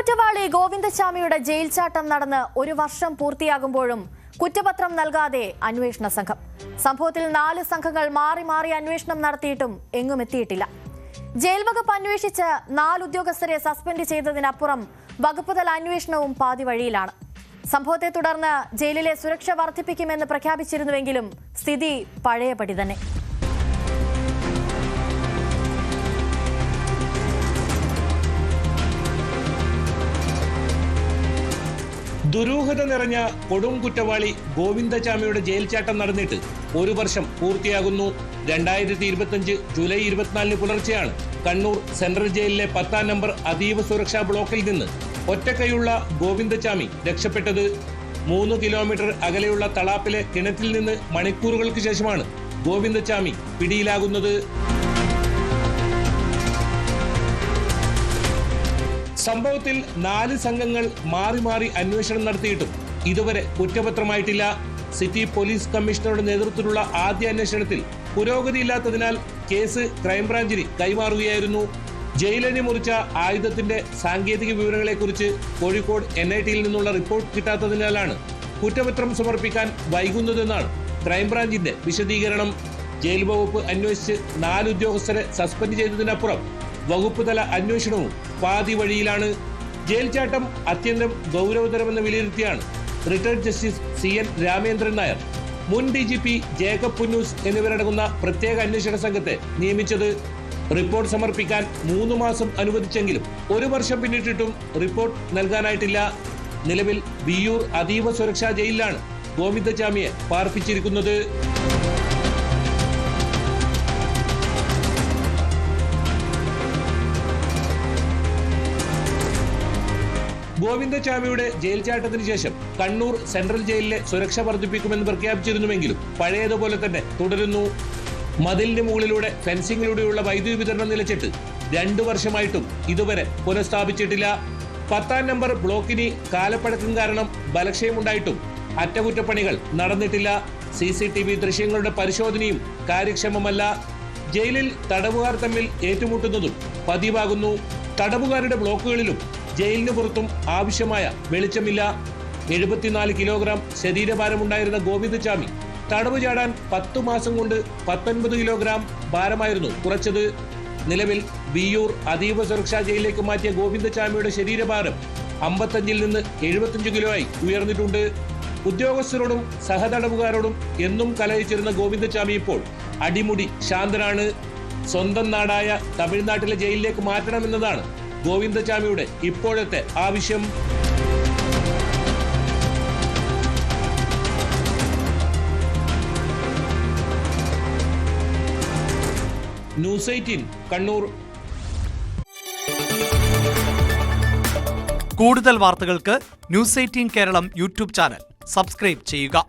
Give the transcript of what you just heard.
കൊടുംകുറ്റവാളി ഗോവിന്ദചാമിയുടെ jail ചാട്ടം നടന്ന് ഒരു വർഷം പൂർത്തിയാകുമ്പോഴും കുറ്റപത്രം നൽകാതെ അന്വേഷണ സംഘം. സംഭവത്തിൽ 4 സംഘങ്ങൾ മാറി മാറി അന്വേഷണം നടത്തിയിട്ടും എങ്ങും എത്തിയിട്ടില്ല. ജയിൽ വകുപ്പ് അന്വേഷിച്ച് 4 ഉദ്യോഗസ്ഥരെ സസ്പെൻഡ് ചെയ്തതിനപ്പുറം വകുപ്പ് തല അന്വേഷണവും പാതി വഴിയിലാണ്. സംഭവത്തെ തുടർന്ന് ജയിലിലെ സുരക്ഷ വർദ്ധിപ്പിക്കുമെന്ന് പ്രഖ്യാപിച്ചിരുന്നുവെങ്കിലും സ്ഥിതി പഴയപടി തന്നെ. ദുരൂഹത നിറഞ്ഞ കൊടും കുറ്റവാളി ഗോവിന്ദചാമിയുടെ ജയിൽ ചാട്ടം നടന്നിട്ട് ഒരു വർഷം പൂർത്തിയാകുന്നു. 2025 ജൂലൈ 24 പുലർച്ചെയാണ് കണ്ണൂർ സെൻട്രൽ ജയിലിലെ 10ാം നമ്പർ അതീവ സുരക്ഷാ ബ്ലോക്കിൽ നിന്ന് ഒറ്റക്കൈയുള്ള ഗോവിന്ദചാമി രക്ഷപ്പെട്ടത്. 3 കിലോമീറ്റർ അകലെയുള്ള തളാപ്പിലെ കിണറ്റിൽ നിന്ന് മണിക്കൂറുകൾക്ക് ശേഷമാണ് ഗോവിന്ദചാമി പിടിയിലാകുന്നത്. സംഭവത്തിൽ 4 സംഘങ്ങൾ മാറി മാറി അന്വേഷണം നടത്തിയിട്ടും ഇതുവരെ കുറ്റപത്രമായിട്ടില്ല. സിറ്റി പോലീസ് കമ്മീഷണറുടെ നേതൃത്വത്തിലുള്ള ആദ്യ അന്വേഷണത്തിൽ പുരോഗതിയില്ലാത്തതിനാൽ കേസ് ക്രൈംബ്രാഞ്ചിന് കൈമാറുകയായിരുന്നു. ജയിലിനെ മുറിച്ച ആയുധത്തിന്റെ സാങ്കേതിക വിവരങ്ങളെക്കുറിച്ച് കോഴിക്കോട് NITയിൽ നിന്നുള്ള റിപ്പോർട്ട് കിട്ടാത്തതിനാലാണ് കുറ്റപത്രം സമർപ്പിക്കാൻ വൈകുന്നതെന്നാണ് ക്രൈംബ്രാഞ്ചിന്റെ വിശദീകരണം. ജയിൽ വകുപ്പ് അന്വേഷിച്ച് 4 ഉദ്യോഗസ്ഥരെ സസ്പെൻഡ് ചെയ്തതിനപ്പുറം വകുപ്പ് തല അന്വേഷണവും പാതി വഴിയിലാണ്. ജയിൽ ചാട്ടം അത്യന്തം ഗൗരവതരമെന്ന് വിലയിരുത്തിയാണ് retired justice CN Ramendran Nair, മുൻ DGP ജേക്കബ് പുന്നൂസ് എന്നിവരടങ്ങുന്ന പ്രത്യേക അന്വേഷണ സംഘത്തെ നിയമിച്ചത്. റിപ്പോർട്ട് സമർപ്പിക്കാൻ 3 മാസം അനുവദിച്ചെങ്കിലും 1 വർഷം പിന്നിട്ടിട്ടും റിപ്പോർട്ട് നൽകാനായിട്ടില്ല. നിലവിൽ വിയ്യൂർ അതീവ സുരക്ഷാ ജയിലിലാണ് ഗോവിന്ദചാമിയെ പാർപ്പിച്ചിരിക്കുന്നത്. ഗോവിന്ദചാമിയുടെ ജയിൽ ചാട്ടത്തിന് ശേഷം കണ്ണൂർ സെൻട്രൽ ജയിലിലെ സുരക്ഷ വർദ്ധിപ്പിക്കുമെന്ന് പ്രഖ്യാപിച്ചിരുന്നുവെങ്കിലും പഴയതുപോലെ തന്നെ തുടരുന്നു. മതിലിന് മുകളിലൂടെ ഫെൻസിംഗിലൂടെയുള്ള വൈദ്യുതി വിതരണം നിലച്ചിട്ട് 2 വർഷമായിട്ടും ഇതുവരെ പുനഃസ്ഥാപിച്ചിട്ടില്ല. 10ാം നമ്പർ ബ്ലോക്കിന് കാലപ്പഴക്കം കാരണം ബലക്ഷയമുണ്ടായിട്ടും അറ്റകുറ്റപ്പണികൾ നടന്നിട്ടില്ല. CCTV ദൃശ്യങ്ങളുടെ പരിശോധനയും കാര്യക്ഷമമല്ല. ജയിലിൽ തടവുകാർ തമ്മിൽ ഏറ്റുമുട്ടുന്നതും പതിവാകുന്നു. തടവുകാരുടെ ബ്ലോക്കുകളിലും ജയിലിന് പുറത്തും ആവശ്യമായ വെളിച്ചമില്ല. 74 കിലോഗ്രാം ശരീരഭാരമുണ്ടായിരുന്ന ഗോവിന്ദചാമി തടവ് ചാടാൻ 10 മാസം കൊണ്ട് 19 കിലോഗ്രാം ഭാരമായിരുന്നു കുറച്ചത്. നിലവിൽ വിയ്യൂർ അതീവ സുരക്ഷാ ജയിലിലേക്ക് മാറ്റിയ ഗോവിന്ദചാമിയുടെ ശരീരഭാരം 55-ൽ നിന്ന് 75 കിലോയായി ഉയർന്നിട്ടുണ്ട്. ഉദ്യോഗസ്ഥരോടും സഹതടവുകാരോടും എന്നും കലഹിച്ചിരുന്ന ഗോവിന്ദചാമി ഇപ്പോൾ അടിമുടി ശാന്തനാണ്. സ്വന്തം നാടായ തമിഴ്നാട്ടിലെ ജയിലിലേക്ക് മാറ്റണമെന്നതാണ് ഗോവിന്ദചാമിയുടെ ഇപ്പോഴത്തെ ആവശ്യം. ന്യൂസ് 18 കണ്ണൂർ. കൂടുതൽ വാർത്തകൾക്ക് news 18 Keralam YouTube channel subscribe ചെയ്യുക.